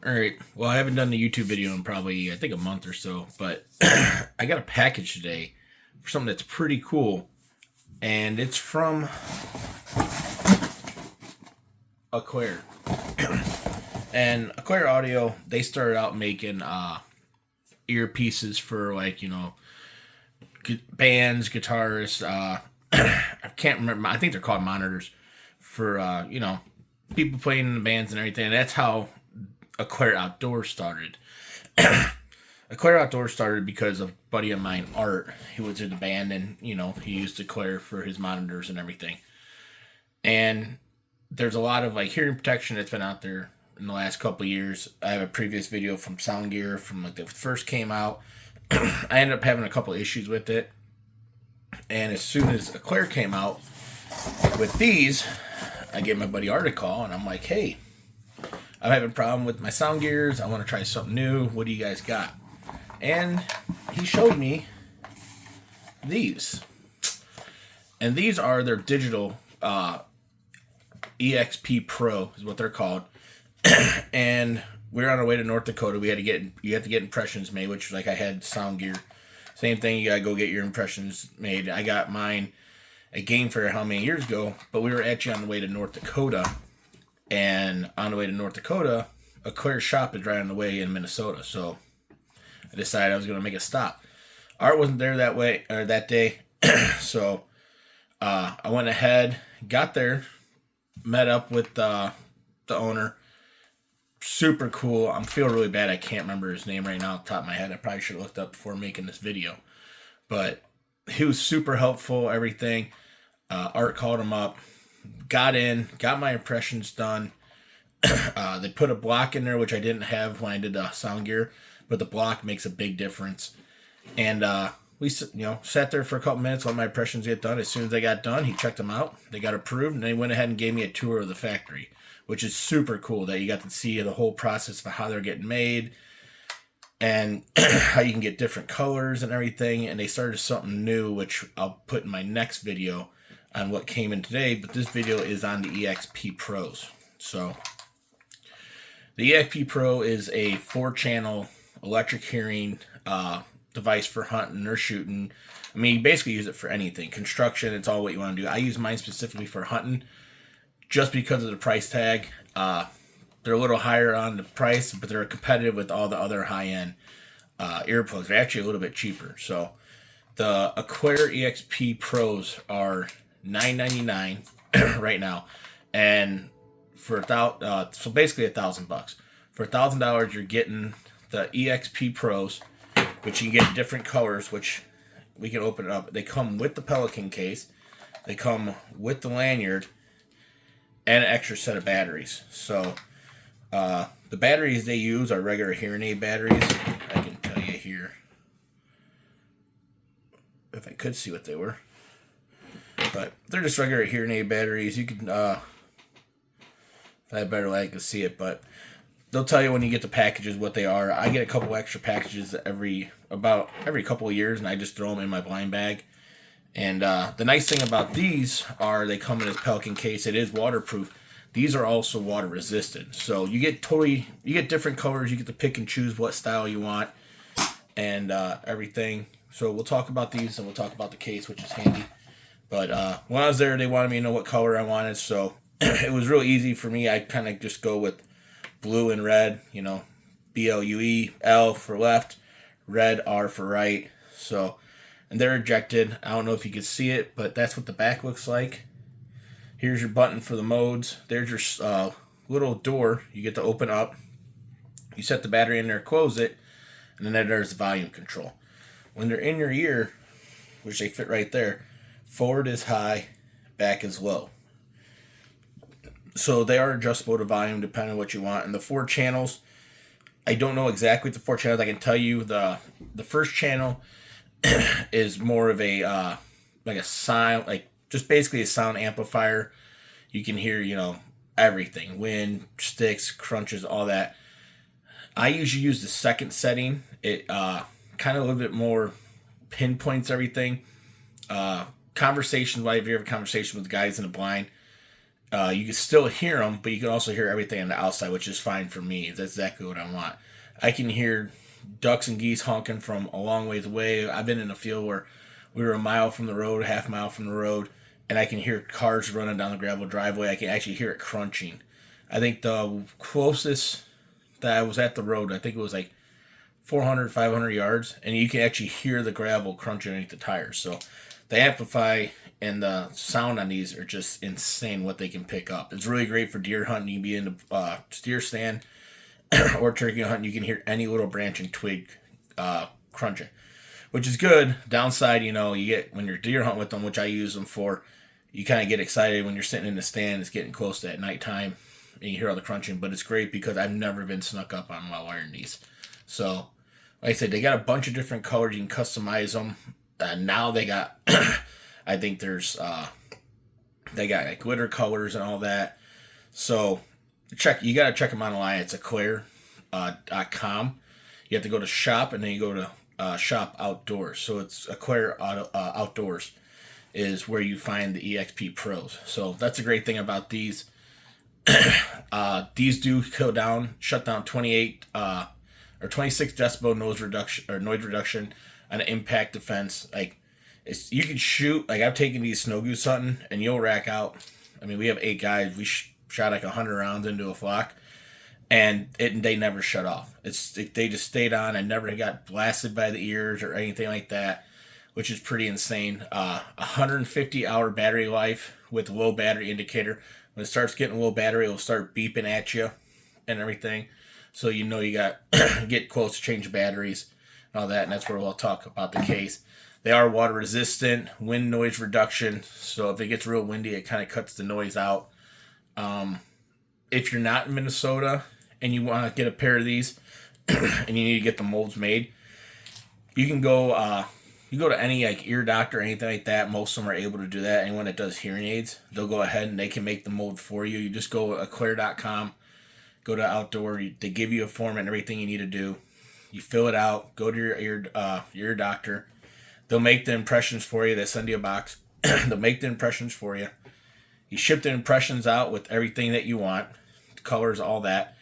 Alright, well, I haven't done the YouTube video in probably, I think, a month or so, but I got a package today for something that's pretty cool, and it's from Alclair. And Alclair Audio, they started out making earpieces for, like, bands, guitarists, I can't remember, I think they're called monitors for, people playing in the bands and everything. And that's how Alclair Outdoor started. Alclair Outdoor started because a buddy of mine, Art, he was in the band, and he used Alclair for his monitors and everything. And there's a lot of like hearing protection that's been out there in the last couple of years. I have a previous video from Sound Gear from like the first came out. I ended up having a couple of issues with it, and as soon as Alclair came out with these, I gave my buddy Art a call, and I'm like, hey, I'm having a problem with my sound gears. I want to try something new. What do you guys got? And he showed me these. And these are their digital EXP Pro is what they're called. And we're on our way to North Dakota. You have to get impressions made, which like I had sound gear. Same thing, you gotta go get your impressions made. I got mine at Game Fair how many years ago, but we were actually on the way to North Dakota. And on the way to North Dakota, Alclair shop is right on the way in Minnesota. So I decided I was going to make a stop. Art wasn't there that day. So I went ahead, got there, met up with the owner. Super cool. I'm feeling really bad. I can't remember his name right now off the top of my head. I probably should have looked up before making this video. But he was super helpful, everything. Art called him up. Got my impressions done. They put a block in there, which I didn't have when I did the sound gear, but the block makes a big difference. And we sat there for a couple minutes, let my impressions get done. As soon as they got done, he checked them out. They got approved, and they went ahead and gave me a tour of the factory, which is super cool that you got to see the whole process of how they're getting made and how you can get different colors and everything. And they started something new, which I'll put in my next video on what came in today, but this video is on the EXP Pros. So the EXP Pro is a 4-channel electric hearing device for hunting or shooting. I mean, you basically use it for anything. Construction, it's all what you want to do. I use mine specifically for hunting just because of the price tag. They're a little higher on the price, but they're competitive with all the other high-end earplugs. They're actually a little bit cheaper. So the Alclair EXP Pros are $9.99 right now, and for so basically $1,000. For $1,000, you're getting the EXP Pros, which you can get different colors, which we can open it up. They come with the Pelican case, they come with the lanyard, and an extra set of batteries. So the batteries they use are regular hearing aid batteries. I can tell you here if I could see what they were. But they're just regular hearing aid batteries. You can, if I had better light, I could see it. But they'll tell you when you get the packages what they are. I get a couple extra packages every couple of years, and I just throw them in my blind bag. And the nice thing about these are they come in this Pelican case. It is waterproof. These are also water resistant. So you get different colors. You get to pick and choose what style you want and everything. So we'll talk about these, and we'll talk about the case, which is handy. But when I was there, they wanted me to know what color I wanted, so it was real easy for me. I kind of just go with blue and red, BLUE, L for left, red, R for right. So, and they're ejected. I don't know if you can see it, but that's what the back looks like. Here's your button for the modes. There's your little door you get to open up. You set the battery in there, close it, and then there's the volume control. When they're in your ear, which they fit right there, forward is high, back is low. So they are adjustable to volume depending on what you want. And the 4 channels, I don't know exactly the 4 channels. I can tell you the first channel is more of a like a sound, like just basically a sound amplifier. You can hear everything, wind, sticks, crunches, all that. I usually use the second setting. It kind of a little bit more pinpoints everything. Conversation, like if you have a conversation with the guys in the blind, You can still hear them, but you can also hear everything on the outside, which is fine for me. That's exactly what I want. I can hear ducks and geese honking from a long ways away. I've been in a field where we were a mile from the road, half mile from the road, and I can hear cars running down the gravel driveway. I can actually hear it crunching. I think the closest that I was at the road, I think it was like 400, 500 yards, and you can actually hear the gravel crunching underneath the tires. So the amplify and the sound on these are just insane what they can pick up. It's really great for deer hunting. You can be in the deer stand or turkey hunting. You can hear any little branch and twig crunching, which is good. Downside, you get when you're deer hunting with them, which I use them for, you kind of get excited when you're sitting in the stand. It's getting close to at nighttime and you hear all the crunching, but it's great because I've never been snuck up on while wearing these. So, like I said, they got a bunch of different colors. You can customize them. Now they got, I think they got like glitter colors and all that. So, you got to check them online. It's Alclair.com. You have to go to shop and then you go to shop outdoors. So it's Alclair Outdoors is where you find the EXP Pros. So that's a great thing about these. These do shut down 28 or 26 decibel noise reduction on an impact defense. Like you can shoot. Like I've taken these snow goose hunting and you'll rack out. I mean, we have 8 guys. We shot like 100 rounds into a flock, and they never shut off. They just stayed on. I never got blasted by the ears or anything like that, which is pretty insane. 150-hour battery life with low battery indicator. When it starts getting low battery, it'll start beeping at you and everything. So you got get close to change batteries and all that, and that's where we'll talk about the case. They are water resistant, wind noise reduction. So if it gets real windy, it kind of cuts the noise out. If you're not in Minnesota and you want to get a pair of these and you need to get the molds made, you can go you go to any like ear doctor or anything like that. Most of them are able to do that. Anyone that does hearing aids, they'll go ahead and they can make the mold for you. You just go to Alclair.com, go to outdoor. They give you a form and everything you need to do. You fill it out. Go to your ear doctor. They'll make the impressions for you. They send you a box. They'll make the impressions for you. You ship the impressions out with everything that you want, colors, all that.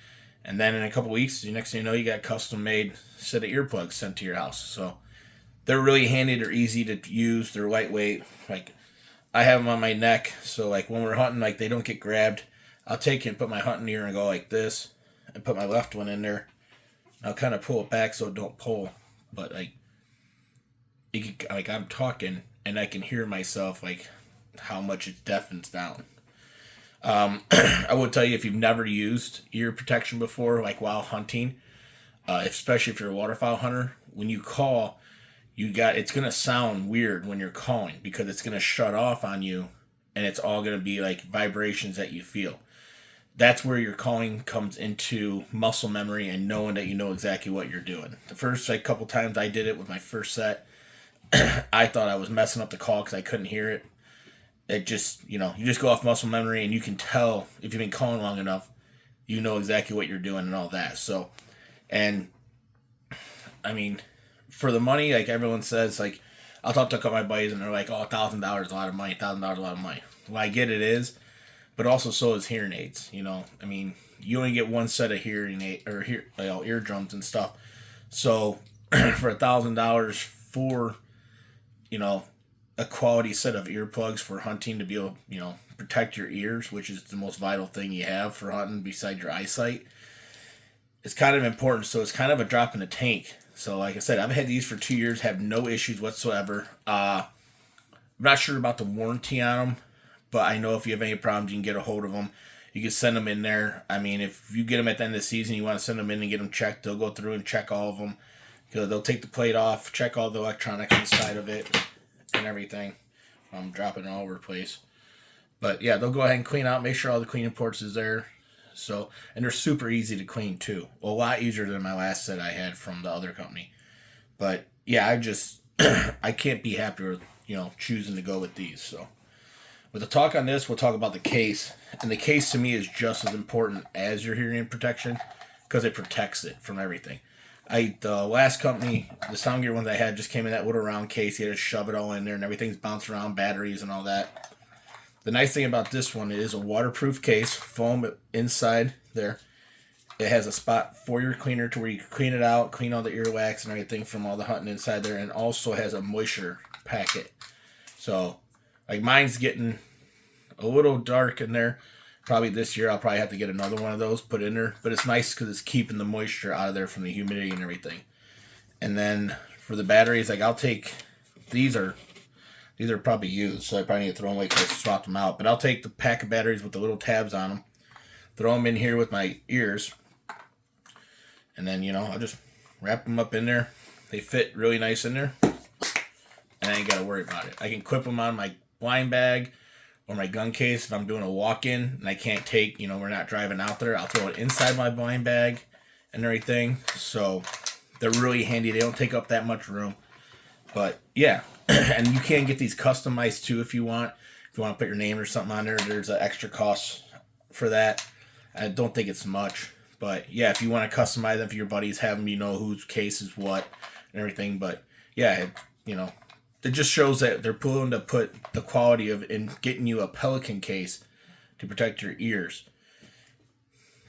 And then in a couple weeks, the next thing you know, you got a custom-made set of earplugs sent to your house. So they're really handy. They're easy to use. They're lightweight. Like I have them on my neck, so like when we're hunting, like they don't get grabbed. I'll take it and put my hunting ear and go like this, and put my left one in there. I'll kind of pull it back so it don't pull. But like I'm talking and I can hear myself like how much it deafens down. I would tell you if you've never used ear protection before, like while hunting, especially if you're a waterfowl hunter, when you call, it's gonna sound weird when you're calling because it's gonna shut off on you, and it's all gonna be like vibrations that you feel. That's where your calling comes into muscle memory and knowing that you know exactly what you're doing. The first couple times I did it with my first set, I thought I was messing up the call because I couldn't hear it. It just, you just go off muscle memory and you can tell if you've been calling long enough, you know exactly what you're doing and all that. So, and I mean, for the money, like everyone says, like I'll talk to a couple of my buddies and they're like, oh, $1,000 is a lot of money, $1,000 a lot of money. Well, I get it is, but also so is hearing aids. I mean, you only get one set of hearing aid or eardrums and stuff. So for $1,000 for, a quality set of earplugs for hunting to be able, protect your ears, which is the most vital thing you have for hunting besides your eyesight, it's kind of important. So it's kind of a drop in the tank. So like I said, I've had these for 2 years, have no issues whatsoever. I'm not sure about the warranty on them, but I know if you have any problems, you can get a hold of them. You can send them in there. I mean, if you get them at the end of the season, you want to send them in and get them checked, they'll go through and check all of them. They'll take the plate off, check all the electronics inside of it and everything. I'm dropping it all over the place. But yeah, they'll go ahead and clean out, make sure all the cleaning ports is there. So, and they're super easy to clean too. Well, a lot easier than my last set I had from the other company. But yeah, I can't be happier with, choosing to go with these. So with the talk on this, we'll talk about the case. And the case to me is just as important as your hearing protection because it protects it from everything. The last company, the sound gear ones I had just came in that little round case. You had to shove it all in there and everything's bouncing around, batteries and all that. The nice thing about this one, it is a waterproof case, foam inside there. It has a spot for your cleaner to where you can clean it out, clean all the earwax and everything from all the hunting inside there, and also has a moisture packet. So, like mine's getting a little dark in there. Probably this year I'll probably have to get another one of those put in there. But it's nice because it's keeping the moisture out of there from the humidity and everything. And then for the batteries, like I'll take, these are probably used, so I probably need to throw them away because I swapped them out. But I'll take the pack of batteries with the little tabs on them, throw them in here with my ears, and then, you know, I'll just wrap them up in there. They fit really nice in there, and I ain't got to worry about it. I can clip them on my blind bag or my gun case if I'm doing a walk-in and I can't take, you know, we're not driving out there. I'll throw it inside my blind bag and everything. So they're really handy. They don't take up that much room. But yeah, and you can get these customized too if you want. If you want to put your name or something on there, there's an extra cost for that. I don't think it's much. But yeah, if you want to customize them for your buddies, have them, you know, whose case is what and everything. But yeah, you know, it just shows that they're willing to put the quality of in getting you a Pelican case to protect your ears.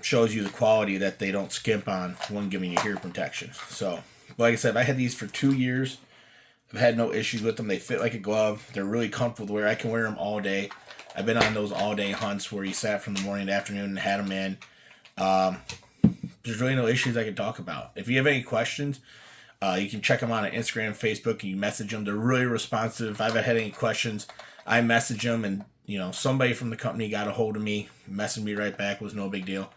Shows you the quality that they don't skimp on when giving you ear protection. So, like I said, I had these for 2 years. I've had no issues with them. They fit like a glove. They're really comfortable to wear. I can wear them all day. I've been on those all-day hunts where you sat from the morning to afternoon and had them in. There's really no issues I can talk about. If you have any questions, you can check them out on Instagram, Facebook, and you message them. They're really responsive. If I've had any questions, I message them, and you know, somebody from the company got a hold of me, messaged me right back. Was no big deal.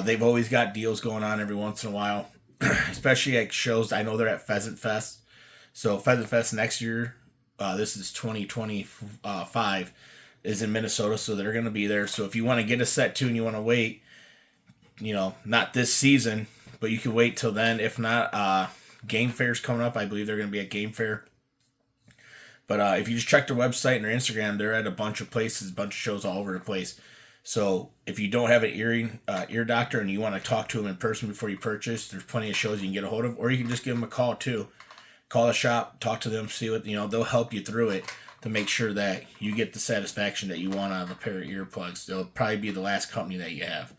They've always got deals going on every once in a while, especially at shows. I know they're at Pheasant Fest. So Pheasant Fest next year, this is 2025, is in Minnesota, so they're going to be there. So if you want to get a set too and you want to wait, you know, not this season, but you can wait till then. If not, Game Fair's coming up. I believe they're going to be at Game Fair. But if you just check their website and their Instagram, they're at a bunch of places, a bunch of shows all over the place. So if you don't have an ear doctor and you want to talk to them in person before you purchase, there's plenty of shows you can get a hold of, or you can just give them a call too. Call the shop, talk to them, see what, you know, they'll help you through it to make sure that you get the satisfaction that you want out of a pair of earplugs. They'll probably be the last company that you have.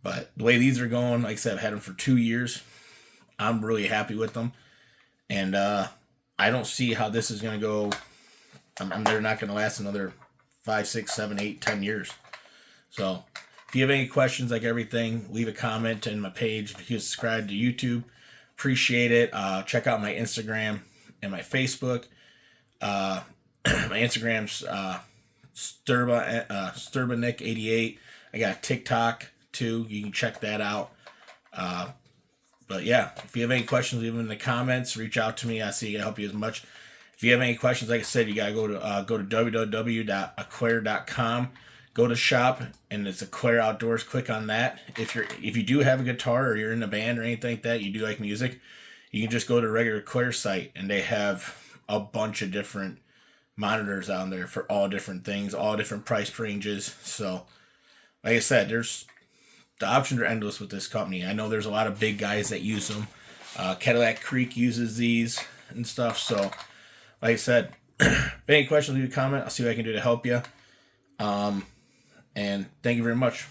But the way these are going, like I said, I've had them for 2 years. I'm really happy with them. And I don't see how this is going to go. They're not going to last another 5, 6, 7, 8, 10 years. So if you have any questions, like everything, leave a comment in my page. If you subscribe to YouTube, appreciate it. Check out my Instagram and my Facebook. My Instagram's SturbaNick88. I got a TikTok too. You can check that out. But yeah, if you have any questions, leave them in the comments. Reach out to me. I see I can help you as much. If you have any questions, like I said, you gotta go to www.alclair.com. Go to shop, and it's Alclair Outdoors. Click on that. If you do have a guitar or you're in a band or anything like that, you do like music, you can just go to a regular Alclair site, and they have a bunch of different monitors on there for all different things, all different price ranges. So, like I said, the options are endless with this company. I know there's a lot of big guys that use them. Cadillac Creek uses these and stuff. So, like I said, if any questions, leave a comment. I'll see what I can do to help you. And thank you very much.